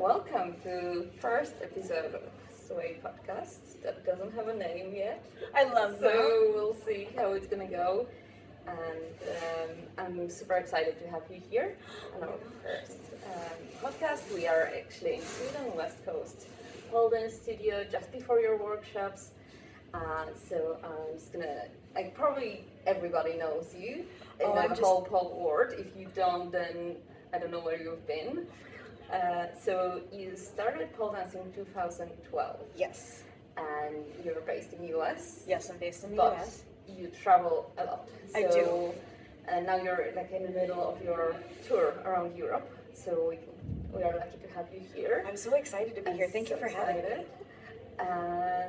welcome to first episode of Sway Podcast that doesn't have a name yet. I love that. So we'll see how it's gonna go. And I'm super excited to have you here on our first podcast. We are actually in Sweden, West Coast, Holden studio just before your workshops. So I'm just gonna, like, probably everybody knows you in the whole world. If you don't, then I don't know where you've been. So you started pole dancing in 2012. Yes. And you're based in the US. Yes, I'm based in the but US. You travel a lot. I do. And now you're like in the middle of your tour around Europe. So we are lucky to have you here. I'm so excited to be here. Thank you for having me.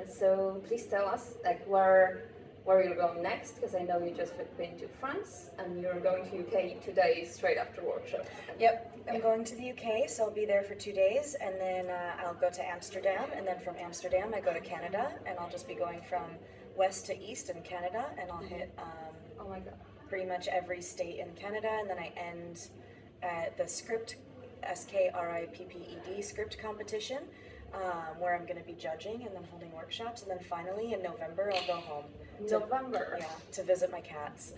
So please tell us like where you're going next, because I know you just been to France and you're going to UK 2 days straight after workshop. Yep, I'm going to the UK, so I'll be there for 2 days, and then I'll go to Amsterdam, and then from Amsterdam I go to Canada, and I'll just be going from west to east in Canada, and I'll hit oh my God, pretty much every state in Canada, and then I end at the Script, SKRIPPED Script competition, where I'm going to be judging and then holding workshops, and then finally in November I'll go home. November? Yeah, to visit my cats.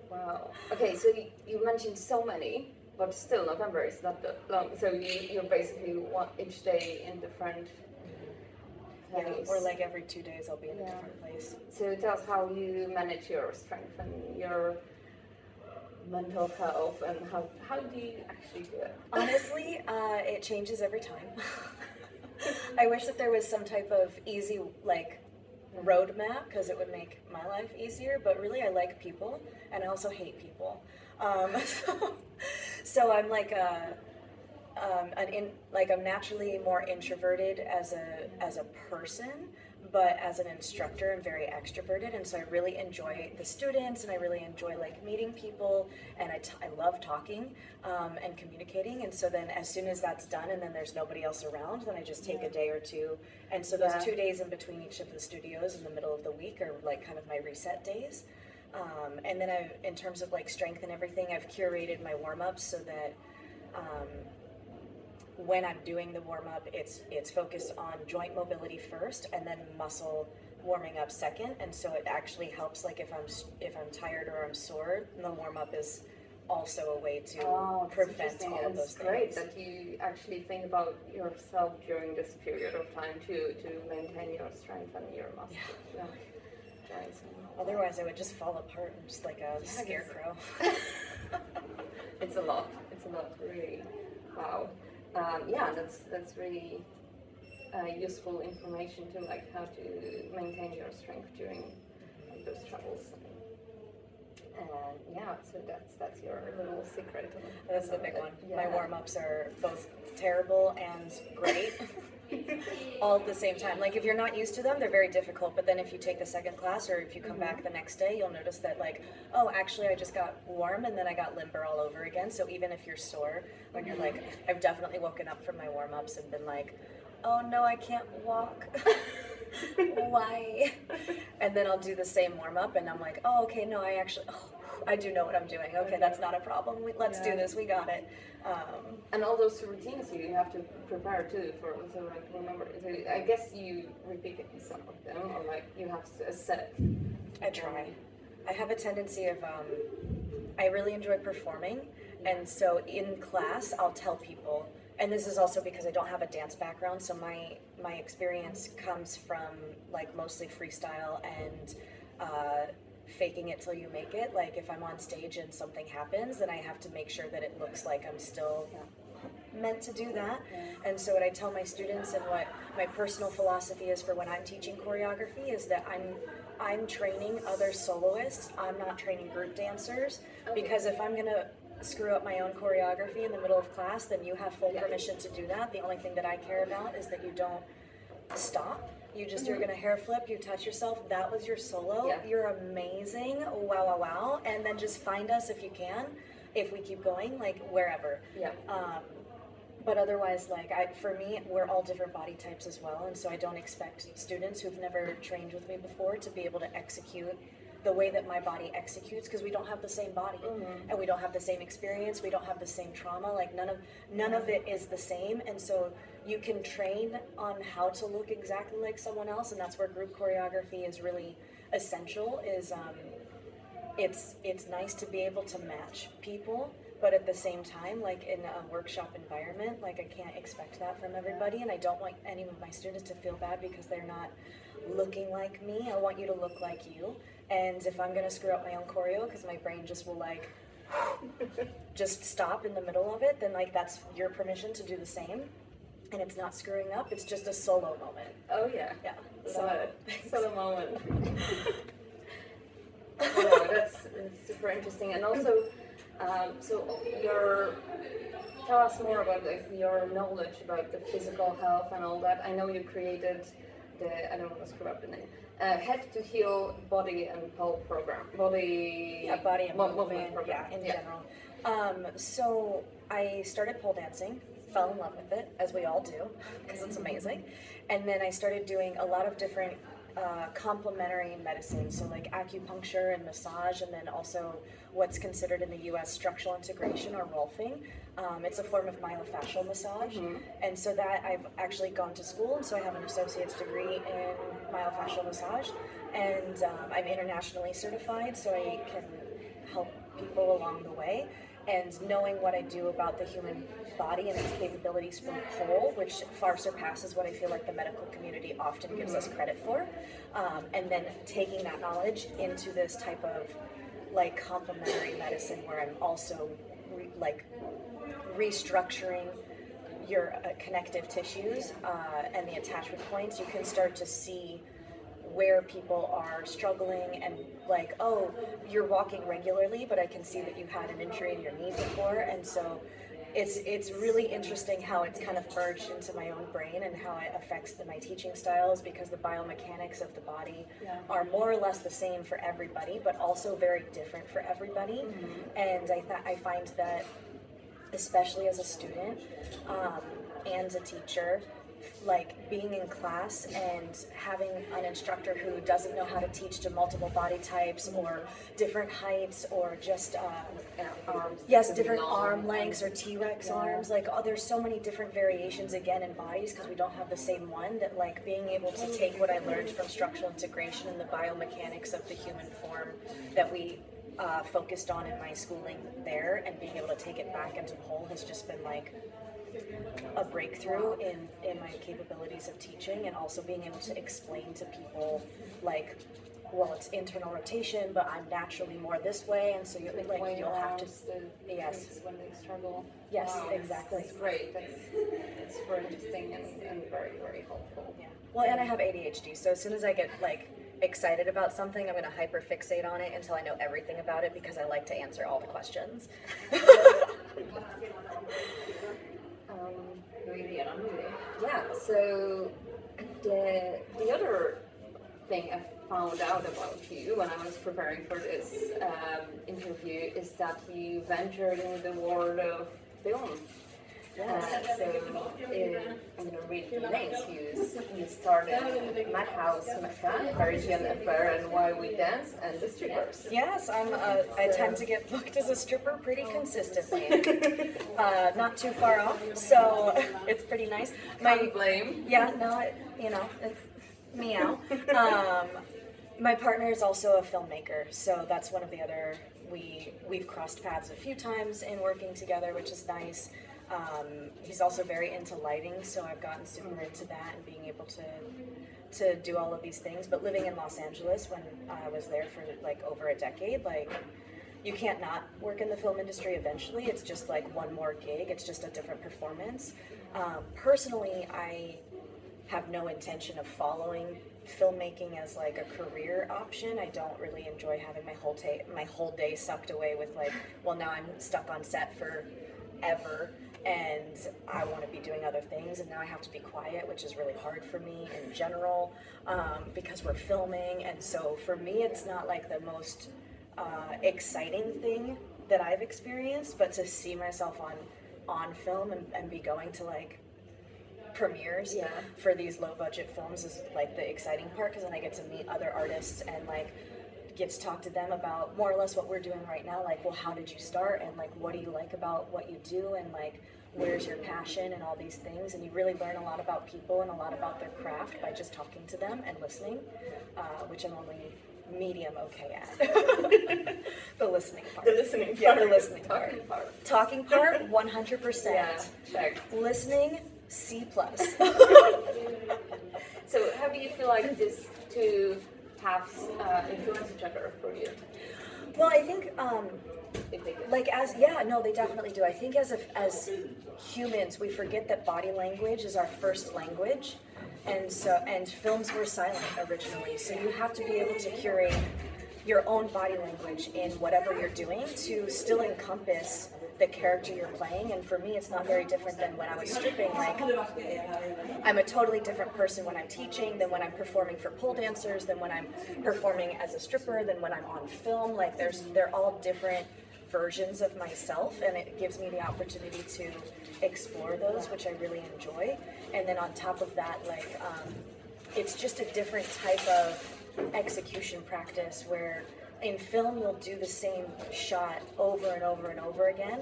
Wow. Okay, so you mentioned so many, but still November is not that long. So you're basically each day in different place. Yeah, or like every 2 days I'll be in a different place. So tell us how you manage your strength and your mental health, and how do you actually do it? Honestly, it changes every time. I wish that there was some type of easy roadmap, because it would make my life easier, but really I like people and I also hate people. So I'm I'm naturally more introverted as a person, but as an instructor I'm very extroverted, and so I really enjoy the students and I really enjoy meeting people, and I love talking and communicating, and so then as soon as that's done and then there's nobody else around, then I just take a day or two, and so those 2 days in between each of the studios in the middle of the week are kind of my reset days. And then in terms of strength and everything, I've curated my warm-ups so that when I'm doing the warm-up, it's focused on joint mobility first and then muscle warming up second, and so it actually helps if I'm tired or I'm sore, the warm-up is also a way to prevent all of those things. It's great that you actually think about yourself during this period of time to maintain your strength and your muscles. Yeah. Otherwise I would just fall apart and just like a scarecrow. It's a lot, really. Wow. That's really useful information to how to maintain your strength during those travels. And so that's your little secret. That's the big one. Yeah. My warm-ups are both terrible and great all at the same time. If you're not used to them, they're very difficult, but then if you take the second class or if you come back the next day, you'll notice that oh, actually I just got warm and then I got limber all over again. So even if you're sore, when you're I've definitely woken up from my warm-ups and been oh no, I can't walk. Why? And then I'll do the same warm-up and I'm oh, okay, no, I do know what I'm doing. Okay, that's not a problem. Let's do this. We got it. And all those routines you have to prepare too for, so remember. So I guess you repeat some of them, or you have a set. I try. I have a tendency of I really enjoy performing, and so in class I'll tell people. And this is also because I don't have a dance background, so my experience comes from mostly freestyle and faking it till you make it. If I'm on stage and something happens, then I have to make sure that it looks like I'm still meant to do that. And so what I tell my students and what my personal philosophy is for when I'm teaching choreography is that I'm training other soloists. I'm not training group dancers, because if I'm gonna screw up my own choreography in the middle of class, then you have full permission to do that. The only thing that I care about is that you don't stop. You're gonna hair flip, you touch yourself, that was your solo, you're amazing, wow, wow, wow, and then just find us if you can, if we keep going, wherever. But otherwise, for me, we're all different body types as well, and so I don't expect students who've never trained with me before to be able to execute the way that my body executes, because we don't have the same body, and we don't have the same experience, we don't have the same trauma, like none of it is the same. And so you can train on how to look exactly like someone else, and that's where group choreography is really essential. Is it's nice to be able to match people, but at the same time, like in a workshop environment, like I can't expect that from everybody, and I don't want any of my students to feel bad because they're not looking like me. I want you to look like you. And if I'm gonna screw up my own choreo because my brain just will like just stop in the middle of it, then like that's your permission to do the same. And it's not screwing up, it's just a solo moment. Oh yeah. Yeah. So solo moment. Oh, that's super interesting. And also, so tell us more about like, your knowledge about the physical health and all that. I know you created I don't want to screw up the name, Head to Heel Body and Pole program. Body and movement program. Yeah, in general. So I started pole dancing, fell in love with it, as we all do, because it's amazing. And then I started doing a lot of different complementary medicine, so like acupuncture and massage, and then also what's considered in the US structural integration or rolfing. It's a form of myofascial massage, and so that I've actually gone to school, and so I have an associate's degree in myofascial massage, and I'm internationally certified, so I can help people along the way. And knowing what I do about the human body and its capabilities from pole, which far surpasses what I feel like the medical community often gives us credit for, and then taking that knowledge into this type of like complementary medicine where I'm also restructuring your connective tissues and the attachment points, you can start to see where people are struggling and like, oh, you're walking regularly, but I can see that you've had an injury in your knee before. And so it's really interesting how it's kind of merged into my own brain and how it affects my teaching styles, because the biomechanics of the body are more or less the same for everybody, but also very different for everybody. And I find that, especially as a student and a teacher, like being in class and having an instructor who doesn't know how to teach to multiple body types or different heights or just different arm lengths or T-Rex arms, like there's so many different variations again in bodies because we don't have the same one, that like being able to take what I learned from structural integration and the biomechanics of the human form that we focused on in my schooling there, and being able to take it back into pole has just been like a breakthrough in my capabilities of teaching, and also being able to explain to people like, well, it's internal rotation, but I'm naturally more this way, and so you'll have to when they struggle. Yes, wow, exactly. That's great. It's super interesting and very, very helpful. Yeah. Well, and I have ADHD, so as soon as I get like excited about something, I'm going to hyperfixate on it until I know everything about it, because I like to answer all the questions. Yeah, so the other thing I found out about you when I was preparing for this interview is that you ventured in the world of film. So I'm going to read the names. You started Madhouse, Mecca, Parisian Affair, and Why We Dance, and The Strippers. Yes, I tend to get booked as a stripper pretty consistently. Not too far off, so it's pretty nice. Can't blame. Yeah, no, it's meow. My partner is also a filmmaker, so that's one of the other, we've crossed paths a few times in working together, which is nice. He's also very into lighting, so I've gotten super into that and being able to do all of these things. But living in Los Angeles, when I was there for like over a decade, like you can't not work in the film industry eventually. It's just like one more gig. It's just a different performance. Personally, I have no intention of following filmmaking as like a career option. I don't really enjoy having my whole day sucked away with like, well, now I'm stuck on set forever and I want to be doing other things, and now I have to be quiet, which is really hard for me in general, because we're filming. And so for me, it's not like the most exciting thing that I've experienced, but to see myself on film and be going to like premieres for these low budget films is like the exciting part, because then I get to meet other artists and like get to talk to them about more or less what we're doing right now, like, well, how did you start, and like, what do you like about what you do, and like, where's your passion, and all these things. And you really learn a lot about people and a lot about their craft by just talking to them and listening, which I'm only medium okay at. The listening part. The listening part. Yeah, the listening Talking part. part. Talking part, 100%. Yeah, check. Listening, C+. So how do you feel like this two paths influence each other for you? Well, I think, If they do. like, they definitely do. I think as humans, we forget that body language is our first language, and films were silent originally. So you have to be able to curate your own body language in whatever you're doing to still encompass the character you're playing. And for me, it's not very different than when I was stripping. Like, I'm a totally different person when I'm teaching than when I'm performing for pole dancers, than when I'm performing as a stripper, than when I'm on film. Like, they're all different versions of myself, and it gives me the opportunity to explore those, which I really enjoy. And then on top of that, like, it's just a different type of execution practice, where in film you'll do the same shot over and over and over again.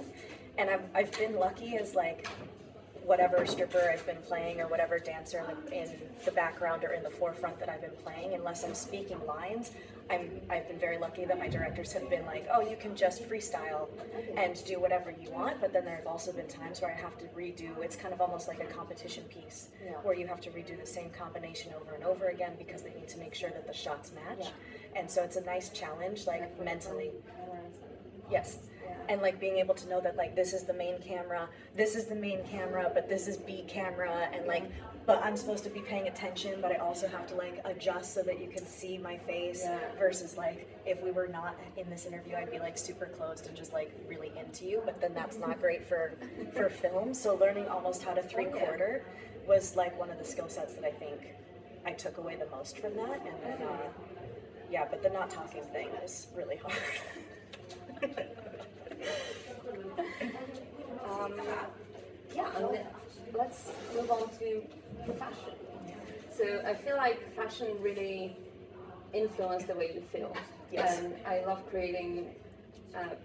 And I've been lucky as, like, whatever stripper I've been playing or whatever dancer in the background or in the forefront that I've been playing, unless I'm speaking lines, I've been very lucky that my directors have been like, oh, you can just freestyle and do whatever you want. But then there have also been times where I have to redo. It's kind of almost like a competition piece, where you have to redo the same combination over and over again because they need to make sure that the shots match. And so it's a nice challenge, like, mentally. Yes. And like being able to know that, like, this is the main camera, but this is B camera, and like, but I'm supposed to be paying attention, but I also have to like adjust so that you can see my face, versus like, if we were not in this interview, I'd be like super closed and just like really into you, but then that's not great for film. So learning almost how to 3/4 was like one of the skill sets that I think I took away the most from that. And then, but the not talking thing was really hard. And then let's move on to fashion. So I feel like fashion really influenced the way you feel. Yes. And I love creating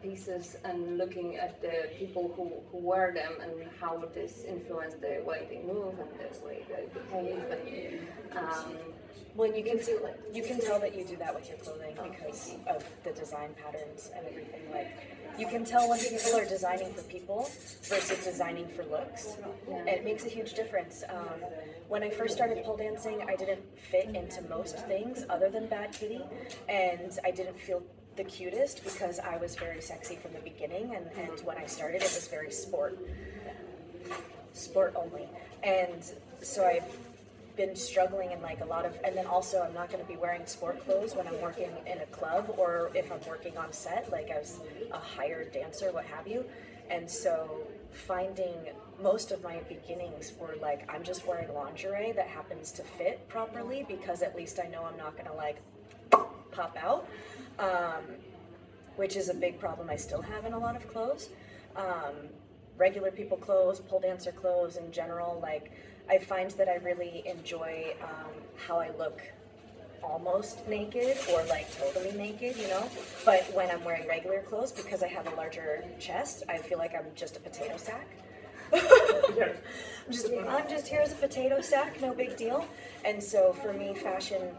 pieces and looking at the people who wear them and how this influenced the way they move and the way they behave. And, well, you can tell that you do that with your clothing because of the design patterns and everything. Like, you can tell when people are designing for people versus designing for looks. And it makes a huge difference. When I first started pole dancing, I didn't fit into most things other than Bad Kitty, and I didn't feel the cutest because I was very sexy from the beginning, and when I started it was very sport only. And so I've been struggling in like a lot of, and then also I'm not going to be wearing sport clothes when I'm working in a club or if I'm working on set, like as a hired dancer, what have you. And so finding most of my beginnings were like, I'm just wearing lingerie that happens to fit properly because at least I know I'm not going to like pop out, which is a big problem I still have in a lot of clothes. Regular people clothes, pole dancer clothes in general, like I find that I really enjoy how I look almost naked or like totally naked, you know, but when I'm wearing regular clothes, because I have a larger chest, I feel like I'm just a potato sack. I'm just here as a potato sack, no big deal. And so for me, fashion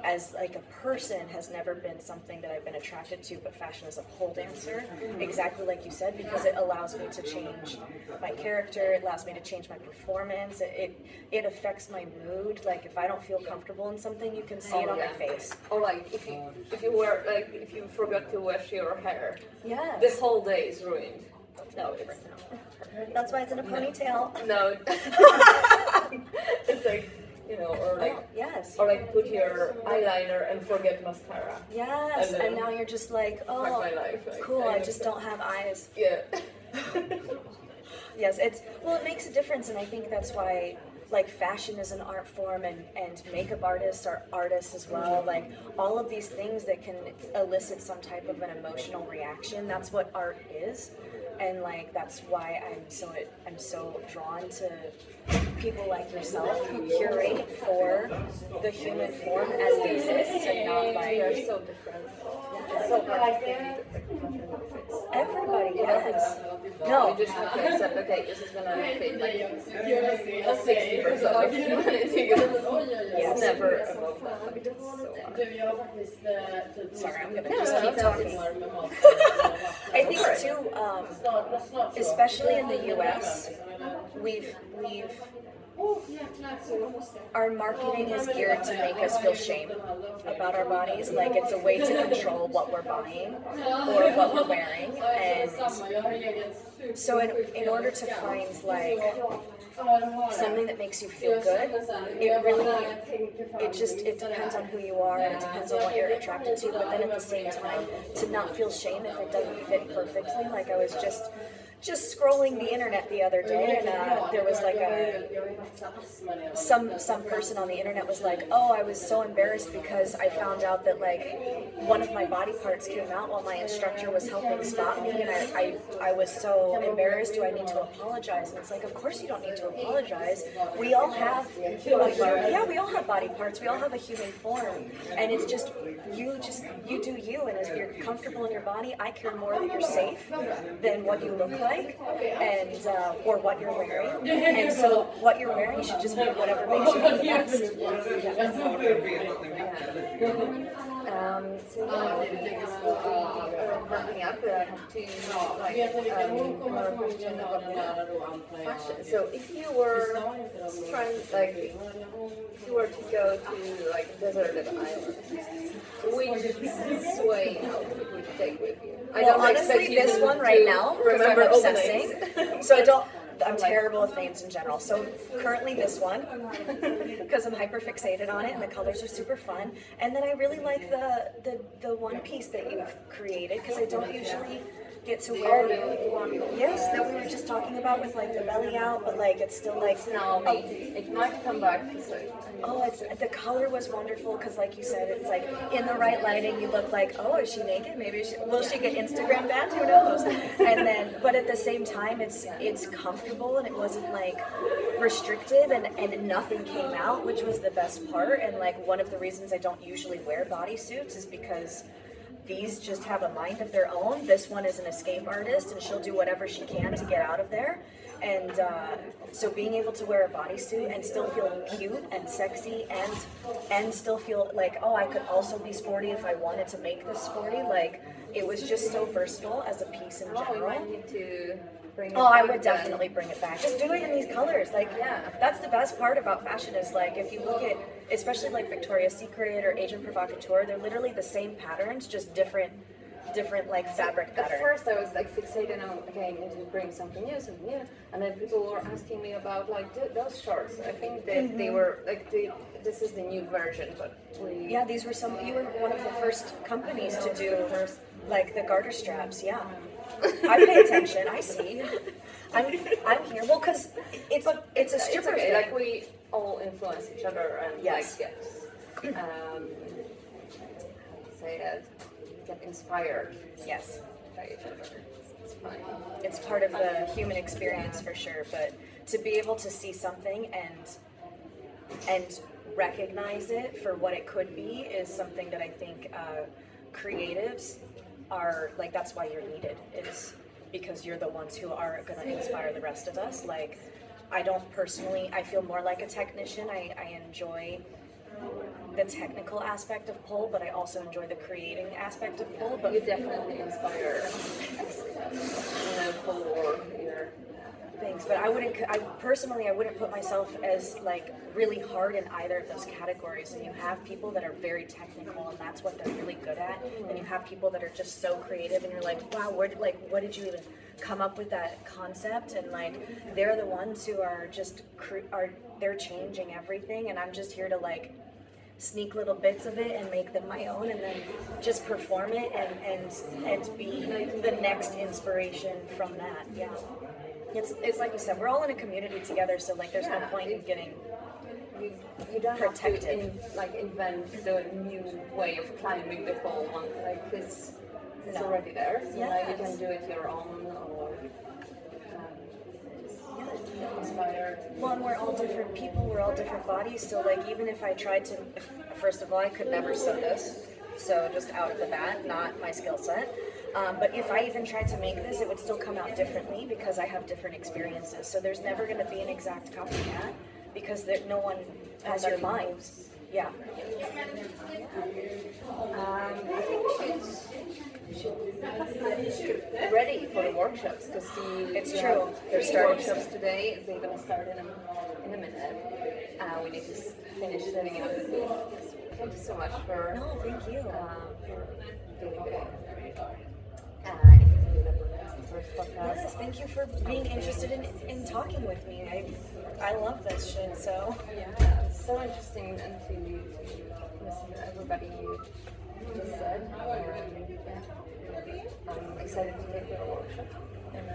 as like a person has never been something that I've been attracted to, but fashion as a pole dancer, exactly like you said, because it allows me to change my character, it allows me to change my performance, it affects my mood. Like if I don't feel comfortable in something, you can see it on my face. Or like if you forgot to wash your hair, yeah, this whole day is ruined. No, it's not. That's why it's in a ponytail. No, it's like, you know, or like yes, or like put your eyeliner and forget mascara. Yes, and now you're just like, oh, my life, like, cool, I just don't have eyes. Yeah. Yes, it makes a difference, and I think that's why like fashion is an art form, and makeup artists are artists as well. Like all of these things that can elicit some type of an emotional reaction, that's what art is. and like that's why I'm so drawn to people like yourself who curate for the human form as it exists and not like we are so different. It's so hard to be everybody. Yes. No. You just have to accept, okay, this is gonna fit like 60% of humanity. It's never above that. Like, it's so hard. Sorry, I'm gonna just keep talking. I think too, especially in the U.S., we've our marketing is geared to make us feel shame about our bodies. Like it's a way to control what we're buying or what we're wearing. And so in order to find like something that makes you feel good, it depends on who you are and it depends on what you're attracted to, but then at the same time, to not feel shame if it doesn't fit perfectly. Like I was just scrolling the internet the other day, and there was like some person on the internet was like, oh, I was so embarrassed because I found out that like one of my body parts came out while my instructor was helping spot me, and I was so embarrassed. Do I need to apologize? And it's like, of course you don't need to apologize. We all have we all have body parts. We all have a human form, and it's just you do you, and if you're comfortable in your body, I care more that you're safe than what you look like. And or what you're wearing, and so what you're wearing should just be whatever makes you feel the best. Wrapping up, I have to more question about fashion. So if you were trying, like, if you were to go to like a deserted island, which sway outfit would you take with you? I don't honestly, this one right now, because I'm obsessing. So I'm terrible with names in general. So currently this one, because I'm hyper fixated on it, and the colors are super fun. And then I really like the one piece that you've created, because I don't usually get to wear yes, that we were just talking about with like the belly out, but like it's still like it might come back. Oh, the color was wonderful because, like you said, it's like in the right lighting, you look like, oh, is she naked? Maybe will she get Instagram banned? Who knows? And then, but at the same time, it's comfortable and it wasn't like restrictive, and nothing came out, which was the best part. And like one of the reasons I don't usually wear bodysuits is because these just have a mind of their own. This one is an escape artist, and she'll do whatever she can to get out of there. And so being able to wear a bodysuit and still feel cute and sexy and still feel like, oh, I could also be sporty if I wanted to make this sporty. Like it was just so versatile as a piece in general. I need to bring it back. I would again. definitely bring it back. Just do it in these colors. Like, yeah, that's the best part about fashion is like if you look at, especially like Victoria's Secret or Agent Provocateur, they're literally the same patterns, just different like fabric pattern. At first I was like fixated on, okay, I need to bring something new, and then people were asking me about like those shorts. I think that they were like this is the new version, but yeah, these were you were one of the first companies to do like the garter straps. Yeah, I pay attention. I see. I'm here. Well, because it's a stripper thing. Like we all influence each other and yes. like get say that. Get inspired, yes, by each other. It's fine. It's part of the human experience for sure. But to be able to see something and recognize it for what it could be is something that I think creatives are like. That's why you're needed. Is because you're the ones who are going to inspire the rest of us. Like I don't personally. I feel more like a technician. I enjoy the technical aspect of pole, but I also enjoy the creating aspect of pole. But you definitely inspire pole or your things. But I wouldn't put myself as like really hard in either of those categories. And you have people that are very technical, and that's what they're really good at. And you have people that are just so creative, and you're like, wow, what did you even come up with that concept? And like they're the ones who are just they're changing everything, and I'm just here to like sneak little bits of it and make them my own, and then just perform it and be the next inspiration from that. Yeah, it's like you said, we're all in a community together, so like there's no point in getting you don't protective. Have to invent the new way of climbing the pole. Like it's already there, so like you can do it your own. Or Well, and we're all different people, we're all different bodies, so like even if I tried to, first of all, I could never sew this, so just out of the bat, not my skill set. But if I even tried to make this, it would still come out differently because I have different experiences. So there's never going to be an exact copycat because no one has your mind. Yeah. I think we should get ready for the workshops because It's true. They're starting workshops today. They're gonna start in a minute. We need to finish setting up the booth. Thank you so much for No, thank you. doing the first podcast. Yes, thank you for being interested in talking with me. I love this shit, so. Yeah, it's so interesting and to listen to everybody just said. I'm excited to take your workshop. And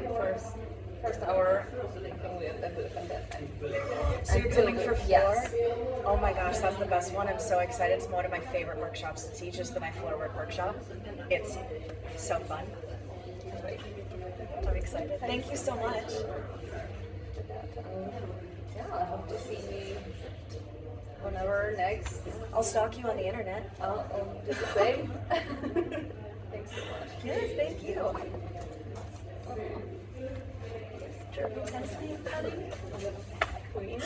the first hour, I think we have the booth and then. So you're coming for floor? Yes. Oh my gosh, that's the best one. I'm so excited. It's one of my favorite workshops to teach is my floor work workshop. It's so fun. I'm excited. Thank you so much. Yeah, I hope to see you whenever next. I'll stalk you on the internet. I'll do the same. Thanks so much. Yes, thank you. Kensley, Queen.